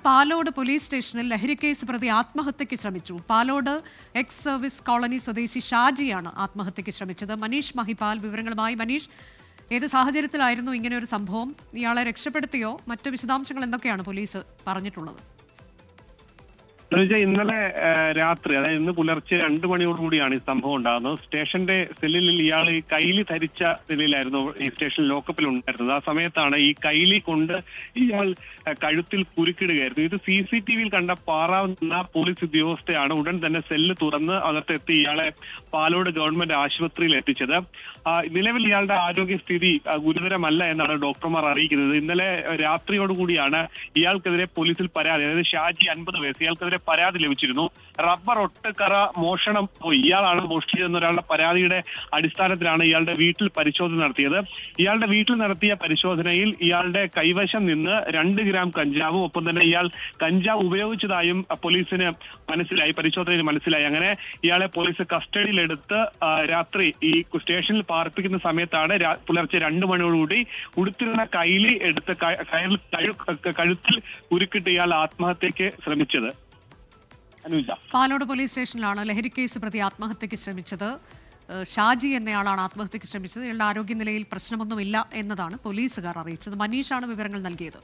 Palode police സ്റ്റേഷനിൽ ലഹരിക്കേസ് പ്രതി ആത്മഹത്യയ്ക്ക് ശ്രമിച്ചു. പാലോട് എക്സ് സർവീസ് കോളനി സ്വദേശി ഷാജിയാണ് ആത്മഹത്യയ്ക്ക് ശ്രമിച്ചത്. മനീഷ് മഹിപാൽ വിവരങ്ങളുമായി. മനീഷ്, ഏത് സാഹചര്യത്തിലായിരുന്നു ഇങ്ങനെ ഒരു സംഭവം? ഇയാളെ രക്ഷപ്പെടുത്തിയോ? മറ്റു വിശദാംശങ്ങൾ എന്തൊക്കെയാണ് പോലീസ് പറഞ്ഞിട്ടുള്ളത്? ഇന്നലെ രാത്രി, അതായത് ഇന്ന് പുലർച്ചെ 2 മണിയോടുകൂടിയാണ് ഈ സംഭവം ഉണ്ടാകുന്നത്. സ്റ്റേഷന്റെ സെല്ലിൽ ഇയാൾ ഈ കൈലി ധരിച്ച നിലയിലായിരുന്നു ഈ സ്റ്റേഷൻ ലോക്കപ്പിൽ ഉണ്ടായിരുന്നത്. ആ സമയത്താണ് ഈ കൈലി കൊണ്ട് ഇയാൾ കഴുത്തിൽ കുരുക്കിടുകയായിരുന്നു. ഇത് CCTV-യിൽ കണ്ട പാറാവുന്ന പോലീസ് ഉദ്യോഗസ്ഥയാണ് ഉടൻ തന്നെ സെല്ല് തുറന്ന് അകത്തെത്തി ഇയാളെ പാലോട് ഗവൺമെന്റ് ആശുപത്രിയിൽ എത്തിച്ചത്. നിലവിൽ ഇയാളുടെ ആരോഗ്യസ്ഥിതി ഗുരുതരമല്ല എന്നാണ് ഡോക്ടർമാർ അറിയിക്കുന്നത്. ഇന്നലെ രാത്രിയോടുകൂടിയാണ് ഇയാൾക്കെതിരെ പോലീസിൽ പരാതി, അതായത് ഷാജി 50 വയസ്സ്, ഇയാൾക്കെതിരെ പരാതി ലഭിച്ചിരുന്നു. റബ്ബർ ഒട്ടക്കറ മോഷണം പോയി, ഇയാളാണ് മോഷ്ടിച്ചതെന്ന ഒരാളുടെ പരാതിയുടെ അടിസ്ഥാനത്തിലാണ് ഇയാളുടെ വീട്ടിൽ പരിശോധന നടത്തിയത്. ഇയാളുടെ വീട്ടിൽ നടത്തിയ പരിശോധനയിൽ ഇയാളുടെ കൈവശം നിന്ന് 2 ഗ്രാം കഞ്ചാവും ഒപ്പം തന്നെ ഇയാൾ കഞ്ചാവ് ഉപയോഗിച്ചതായും പോലീസിന് മനസ്സിലായി, പരിശോധനയിൽ മനസ്സിലായി. അങ്ങനെ ഇയാളെ പോലീസ് കസ്റ്റഡിയിലെടുത്ത് രാത്രി ഈ സ്റ്റേഷനിൽ പാർപ്പിക്കുന്ന സമയത്താണ് പുലർച്ചെ 2 മണിയോടുകൂടി ഉടുത്തിരുന്ന കൈലി എടുത്ത് കഴുത്തിൽ ഉരുക്കിട്ട് ഇയാൾ ആത്മഹത്യക്ക് ശ്രമിച്ചത്. പാലോട് പോലീസ് സ്റ്റേഷനിലാണ് ലഹരിക്കേസ് പ്രതി ആത്മഹത്യക്ക് ശ്രമിച്ചത്. ഷാജി എന്നയാളാണ് ആത്മഹത്യക്ക് ശ്രമിച്ചത്. ഇയാളുടെ ആരോഗ്യനിലയിൽ പ്രശ്നമൊന്നുമില്ല എന്നതാണ് പോലീസുകാർ അറിയിച്ചത്. മനീഷാണ് വിവരങ്ങൾ നൽകിയത്.